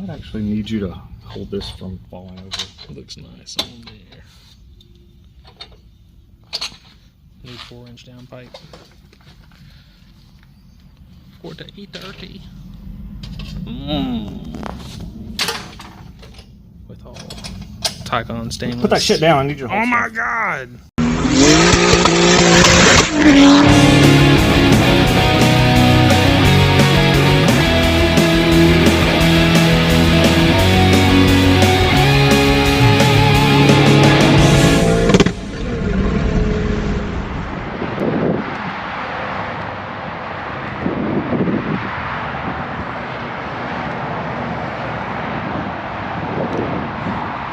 might actually need you to hold this from falling over. It looks nice on there. New 4-inch downpipe. For the E30. With all Tycon stainless. Put that shit down. I need you to hold. Oh my god!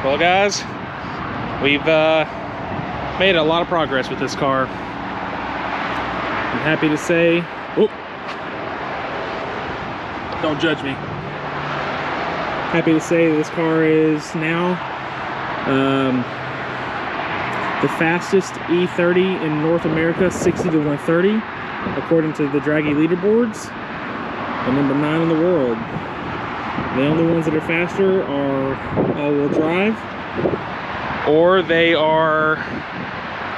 Well guys, we've made a lot of progress with this car. I'm happy to say, don't judge me. Happy to say this car is now the fastest E30 in North America, 60 to 130, according to the Draggy leaderboards, and number 9 in the world. The only ones that are faster are all-wheel drive, or they are,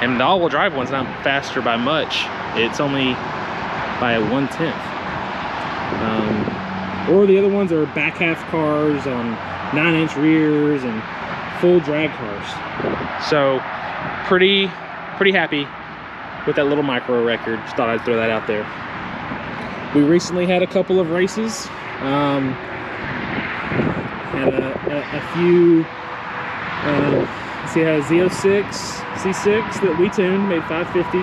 and the all-wheel drive one's not faster by much. It's only by 1/10. Or the other ones are back half cars on 9-inch rears and full drag cars. So pretty happy with that little micro record. Just thought I'd throw that out there. We recently had a couple of races. Had a few, see, I had a Z06 C6 that we tuned, made 550.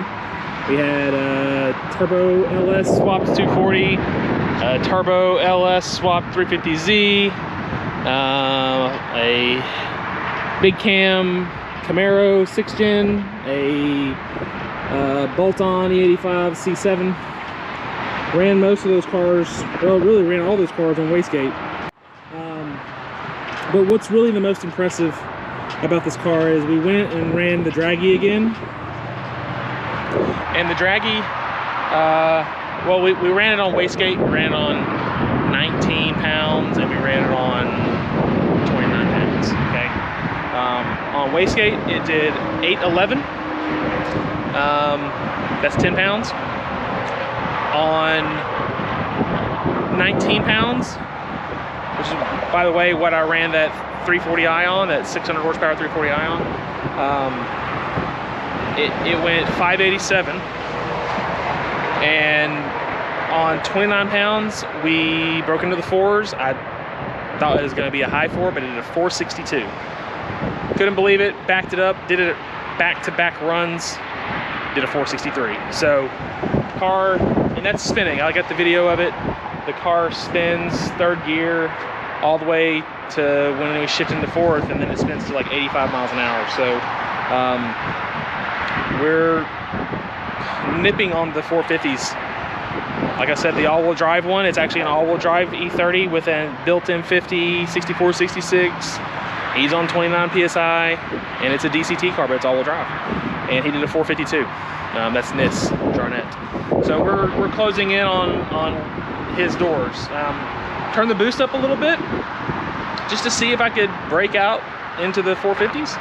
We had a Turbo LS swapped 240, a Turbo LS swapped 350Z, a Big Cam Camaro 6th Gen, a bolt-on E85 C7. Ran most of those cars, well, really ran all those cars on wastegate. But what's really the most impressive about this car is we went and ran the Draggy again. And the Draggy, well, we ran it on wastegate, we ran it on 19 pounds, and we ran it on 29 pounds, okay? On wastegate, it did 811, that's 10 pounds. On 19 pounds, which is, by the way, what I ran that 340i on, that 600 horsepower 340i on. It went 587, and on 29 pounds, we broke into the 4s. I thought it was going to be a high 4, but it did a 462. Couldn't believe it, backed it up, did it back-to-back runs, did a 463. So, car, and that's spinning. I got the video of it. The car spins 3rd gear all the way to when we shift into 4th, and then it spins to like 85 miles an hour. So we're nipping on the 450s. Like I said, the all-wheel drive one, it's actually an all-wheel drive E30 with a built-in 50, 64, 66. He's on 29 PSI, and it's a DCT car, but it's all-wheel drive. And he did a 452. That's Nis Jarnett. So we're closing in on his doors. Turn the boost up a little bit just to see if I could break out into the 450s,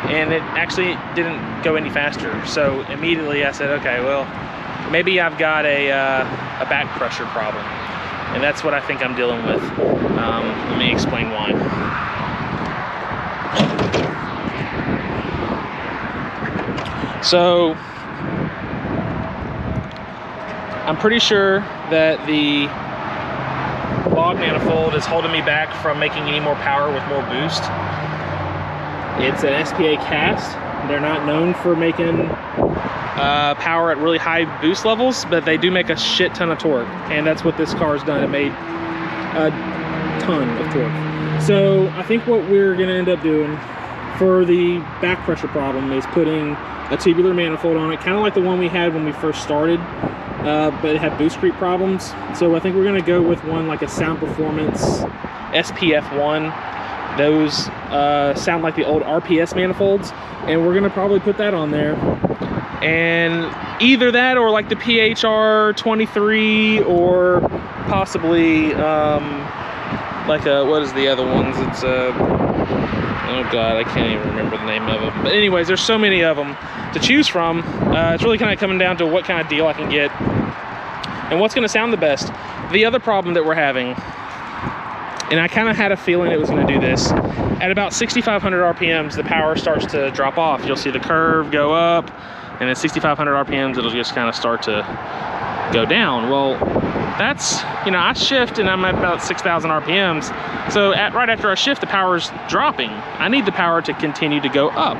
and it actually didn't go any faster. So immediately I said, okay, well, maybe I've got a back pressure problem, and that's what I think I'm dealing with. Let me explain why. So I'm pretty sure that the log manifold is holding me back from making any more power with more boost. It's an SPA cast. They're not known for making power at really high boost levels, but they do make a shit ton of torque, and that's what this car's done. It made a ton of torque. So I think what we're gonna end up doing for the back pressure problem is putting a tubular manifold on it, kind of like the one we had when we first started, but it had boost creep problems. So I think we're gonna go with one like a Sound Performance SPF1. Those sound like the old RPS manifolds, and we're gonna probably put that on there. And either that or like the PHR 23 or possibly like a, what is the other ones? It's oh god, I can't even remember the name of them. But anyways, there's so many of them to choose from. It's really kind of coming down to what kind of deal I can get and what's going to sound the best. The other problem that we're having, and I kind of had a feeling it was going to do this, at about 6,500 RPMs, the power starts to drop off. You'll see the curve go up, and at 6,500 RPMs, it'll just kind of start to go down. Well, that's, you know, I shift and I'm at about 6,000 RPMs. So right after I shift, the power's dropping. I need the power to continue to go up.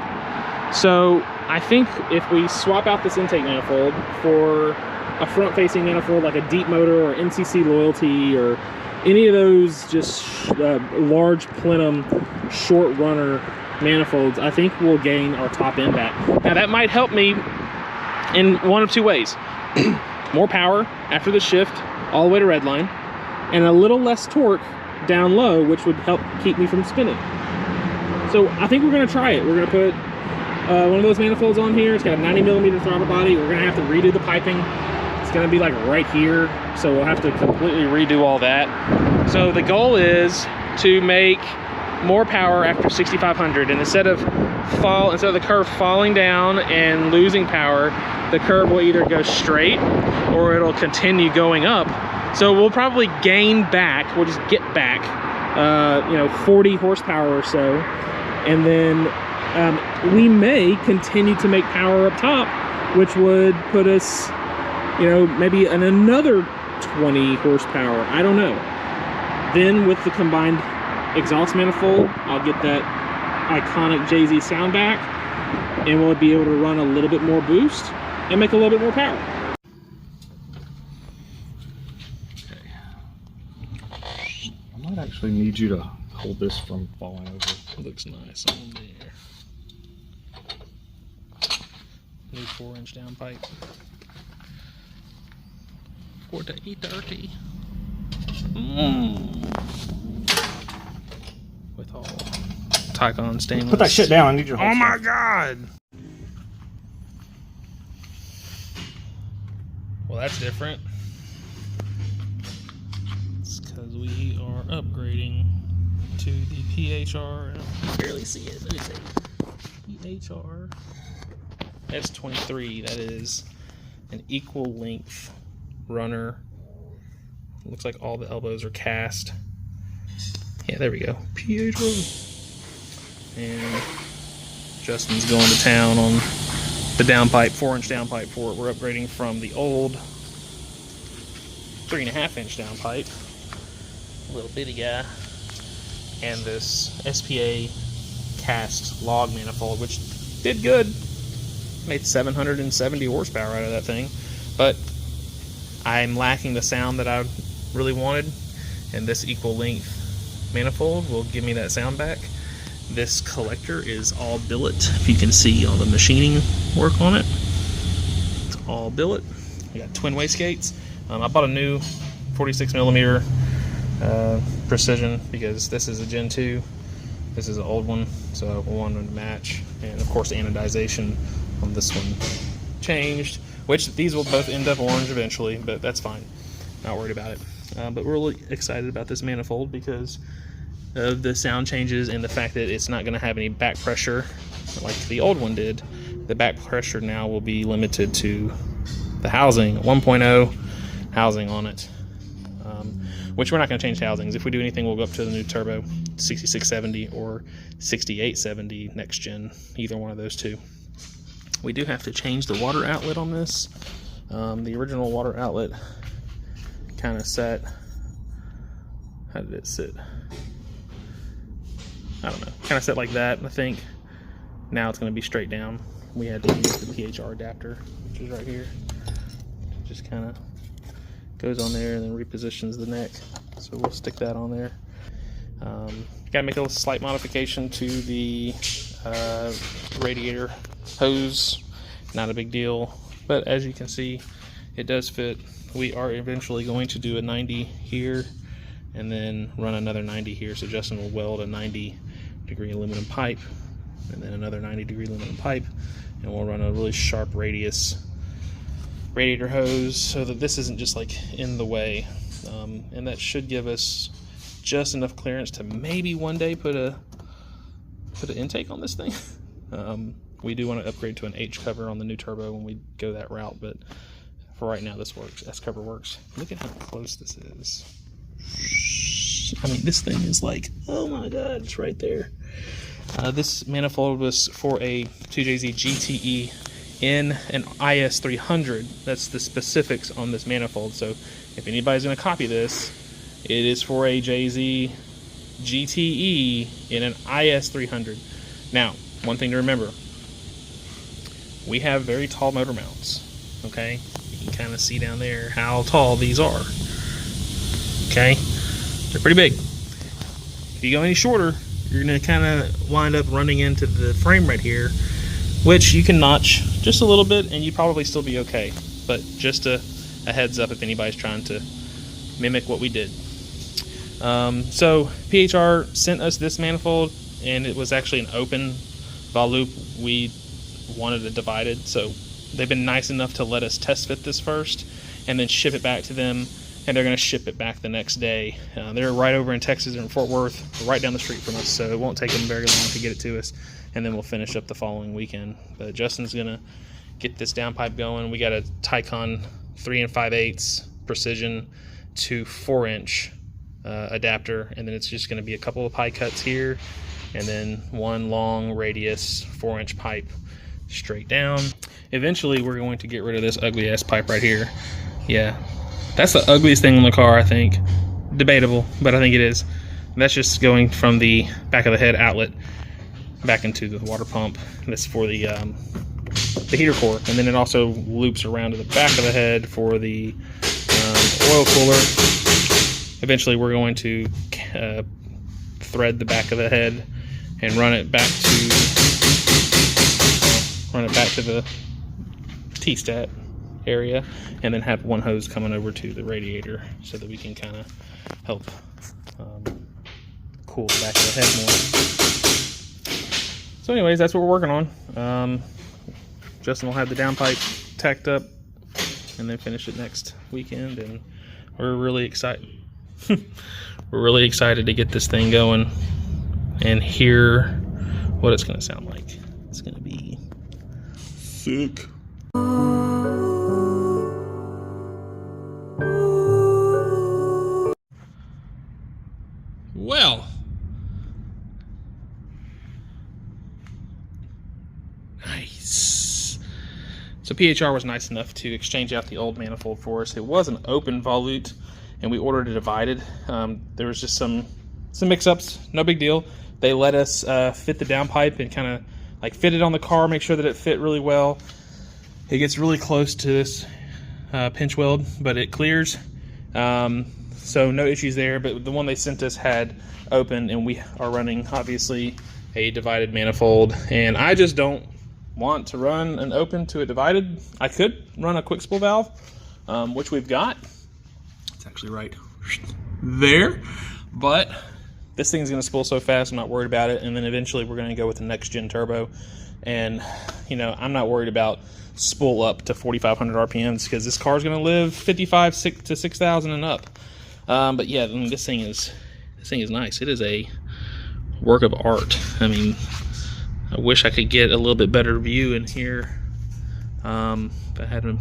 So I think if we swap out this intake manifold for a front-facing manifold like a deep motor or MCC Loyalty or any of those just large plenum short runner manifolds, I think we'll gain our top end back. Now that might help me in one of two ways. More power after the shift all the way to redline, and a little less torque down low, which would help keep me from spinning. So I think we're going to try it. We're going to put one of those manifolds on here. It's got a 90mm throttle body. We're going to have to redo the piping. It's going to be like right here, so we'll have to completely redo all that. So the goal is to make more power after 6,500, and instead of the curve falling down and losing power, the curve will either go straight or it'll continue going up. So we'll probably gain back, we'll just get back, 40 horsepower or so, and then we may continue to make power up top, which would put us, maybe in another 20 horsepower. I don't know. Then with the combined exhaust manifold, I'll get that iconic Jay-Z sound back, and we'll be able to run a little bit more boost and make a little bit more power. Okay. I might actually need you to hold this from falling over. It looks nice on there. New 4-inch downpipe for the E30. With all Tycon stainless. Put that shit down. I need your. Oh my god! Well, that's different. It's because we are upgrading to the PHR. I can barely see it. Let me see. PHR S23. That is an equal length runner. Looks like all the elbows are cast. Yeah, there we go. PHR. And Justin's going to town on the downpipe, 4-inch downpipe for it. We're upgrading from the old 3.5-inch downpipe, little bitty guy, and this SPA cast log manifold, which did good. Made 770 horsepower out of that thing, but I'm lacking the sound that I really wanted, and this equal length manifold will give me that sound back. This collector is all billet. If you can see all the machining work on it, it's all billet. We got twin wastegates. I bought a new 46mm precision because this is a Gen 2. This is an old one, so we wanted them to match. And of course, the anodization on this one changed, which these will both end up orange eventually, but that's fine. Not worried about it. But we're really excited about this manifold because of the sound changes and the fact that it's not going to have any back pressure like the old one did. The back pressure now will be limited to the housing, 1.0 housing on it, which we're not going to change housings. If we do anything, we'll go up to the new turbo 6670 or 6870 next gen, either one of those two. We do have to change the water outlet on this. The original water outlet kind of sat, how did it sit? I don't know, kind of set like that, I think. Now it's going to be straight down. We had to use the PHR adapter, which is right here. Just kind of goes on there and then repositions the neck. So we'll stick that on there. Got to make a slight modification to the radiator hose. Not a big deal, but as you can see, it does fit. We are eventually going to do a 90 here and then run another 90 here. So Justin will weld a 90-degree aluminum pipe and then another 90-degree aluminum pipe, and we'll run a really sharp radius radiator hose so that this isn't just like in the way, and that should give us just enough clearance to maybe one day put an intake on this thing. We do want to upgrade to an H cover on the new turbo when we go that route, but for right now this works. S cover works. Look at how close this is. I mean, this thing is like, oh my god, it's right there. This manifold was for a 2JZ GTE in an IS300. That's the specifics on this manifold. So if anybody's going to copy this, it is for a JZ GTE in an IS300. Now, one thing to remember, we have very tall motor mounts, okay? You can kind of see down there how tall these are, okay? They're pretty big. If you go any shorter, you're going to kind of wind up running into the frame right here, which you can notch just a little bit and you'd probably still be okay. But just a heads up if anybody's trying to mimic what we did. So PHR sent us this manifold, and it was actually an open valve loop. We wanted it divided, so they've been nice enough to let us test fit this first and then ship it back to them, and they're going to ship it back the next day. They're right over in Texas, they're in Fort Worth, right down the street from us, so it won't take them very long to get it to us, and then we'll finish up the following weekend. But Justin's going to get this downpipe going. We got a Tycon 3 5/8 precision to 4-inch adapter, and then it's just going to be a couple of pie cuts here, and then one long radius 4-inch pipe straight down. Eventually we're going to get rid of this ugly ass pipe right here. Yeah, that's the ugliest thing on the car, I think. Debatable, but I think it is. And that's just going from the back of the head outlet back into the water pump. That's for the heater core, and then it also loops around to the back of the head for the oil cooler. Eventually we're going to thread the back of the head and run it back to the T-stat area, and then have one hose coming over to the radiator so that we can kind of help cool the back of the head more. So anyways, that's what we're working on. Justin will have the downpipe tacked up and then finish it next weekend, and we're really excited. We're really excited to get this thing going and hear what it's going to sound like. It's going to be sick. Well, nice. So PHR was nice enough to exchange out the old manifold for us. It was an open volute, and we ordered it divided. There was just some mix-ups, no big deal. They let us fit the downpipe and kind of like fit it on the car, make sure that it fit really well. It gets really close to this pinch weld, but it clears. So no issues there, but the one they sent us had open, and we are running obviously a divided manifold, and I just don't want to run an open to a divided. I could run a quick spool valve, which we've got. It's actually right there, but this thing's going to spool so fast, I'm not worried about it. And then eventually we're going to go with the next gen turbo, and you know, I'm not worried about spool up to 4,500 RPMs because this car is going to live 55 to 6,000 and up. But yeah, I mean, this thing is nice. It is a work of art. I mean, I wish I could get a little bit better view in here. If I had a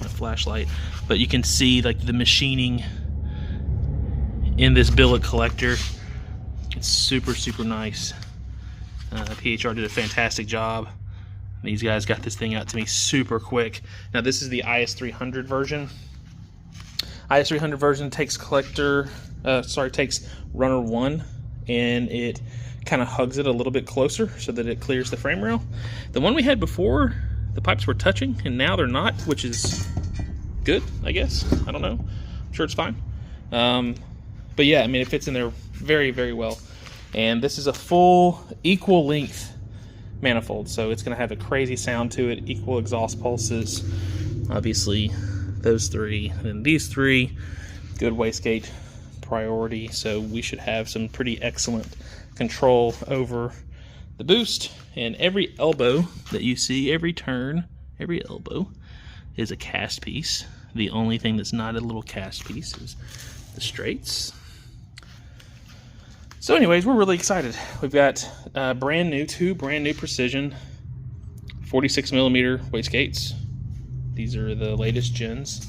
flashlight, but you can see like the machining in this billet collector. It's super nice. PHR did a fantastic job. These guys got this thing out to me super quick. Now this is the IS300 version. IS300 version takes takes runner 1, and it kind of hugs it a little bit closer so that it clears the frame rail. The one we had before, the pipes were touching, and now they're not, which is good, I guess. I don't know. I'm sure it's fine. But yeah, I mean, it fits in there very well. And this is a full equal length manifold, so it's going to have a crazy sound to it, equal exhaust pulses. Obviously, those three, and then these three, good wastegate priority, so we should have some pretty excellent control over the boost. And every elbow that you see, every turn, every elbow is a cast piece. The only thing that's not a little cast piece is the straights. So anyways, we're really excited. We've got two brand new Precision 46 millimeter wastegates. These are the latest gens.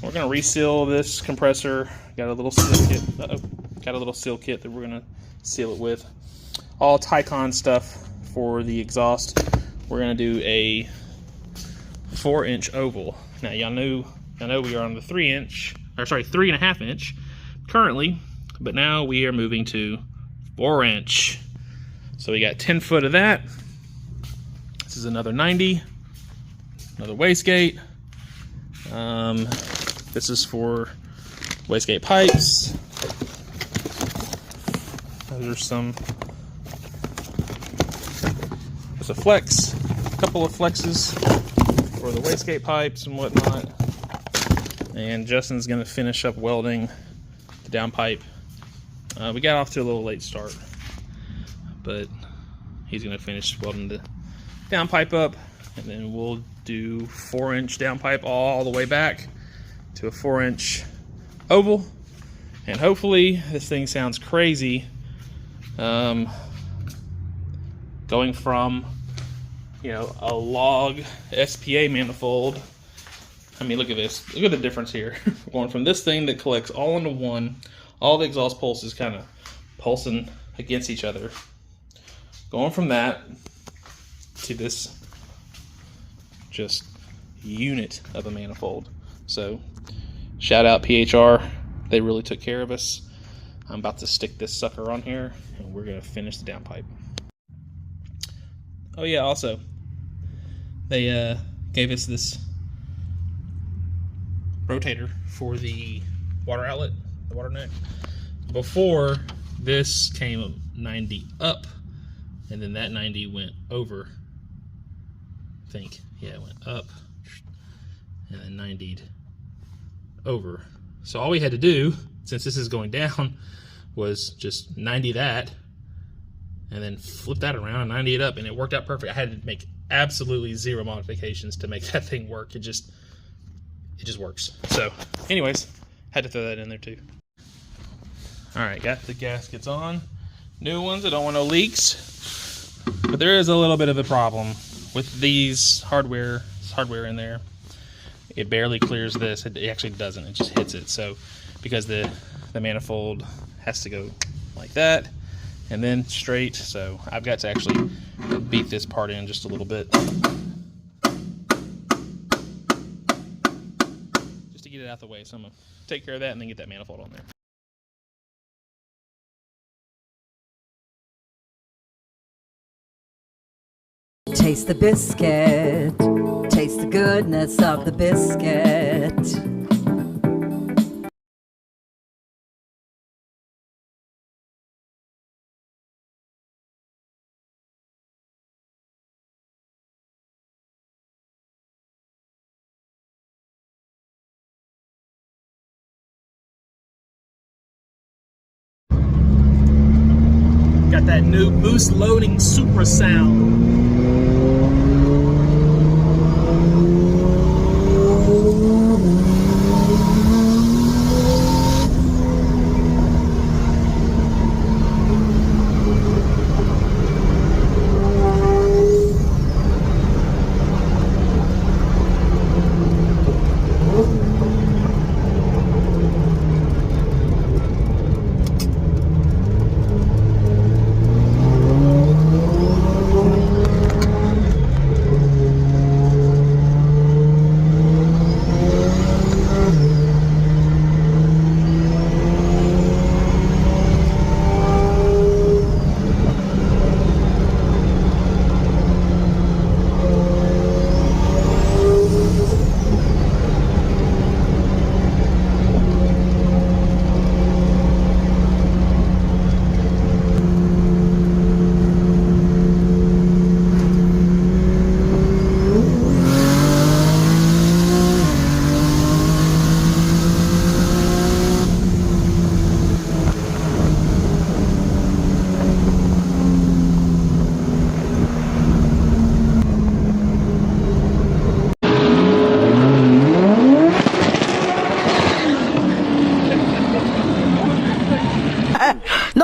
We're gonna reseal this compressor. Got a little seal kit. Got a little seal kit that we're gonna seal it with. All Tycon stuff for the exhaust. We're gonna do a 4-inch oval. Now y'all know we are on the 3.5 inch currently, but now we are moving to 4-inch. So we got 10 foot of that. This is another 90, another wastegate. This is for wastegate pipes. There's a flex, a couple of flexes for the wastegate pipes and whatnot. And Justin's gonna finish up welding the downpipe. We got off to a little late start, but he's gonna finish welding the downpipe up, and then we'll do 4-inch downpipe all the way back to a 4-inch oval. And hopefully this thing sounds crazy. Going from, a log SPA manifold. I mean, look at this. Look at the difference here. Going from this thing that collects all into one, all the exhaust pulses kind of pulsing against each other. Going from that to this just unit of a manifold. So shout out PHR. They really took care of us. I'm about to stick this sucker on here and we're gonna finish the downpipe. Oh yeah, also they gave us this rotator for the water outlet, the water neck. Before, this came 90 up, and then that 90 went over. I think, yeah, it went up, and then 90'd over. So all we had to do, since this is going down, was just 90 that, and then flip that around and 90 it up, and it worked out perfect. I had to make absolutely zero modifications to make that thing work. It just works. So anyways, had to throw that in there too. All right, got the gaskets on. New ones, I don't want no leaks, but there is a little bit of a problem with these hardware in there. It barely clears this. It actually doesn't, it just hits it. So because the manifold has to go like that and then straight, so I've got to actually beat this part in just a little bit just to get it out the way. So I'm gonna take care of that and then get that manifold on there. Taste the biscuit, taste the goodness of the biscuit. Got that new boost loading Supra sound.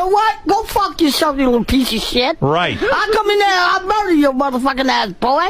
know what? Go fuck yourself, you little piece of shit. Right. I'll come in there, I'll murder your motherfucking ass, boy.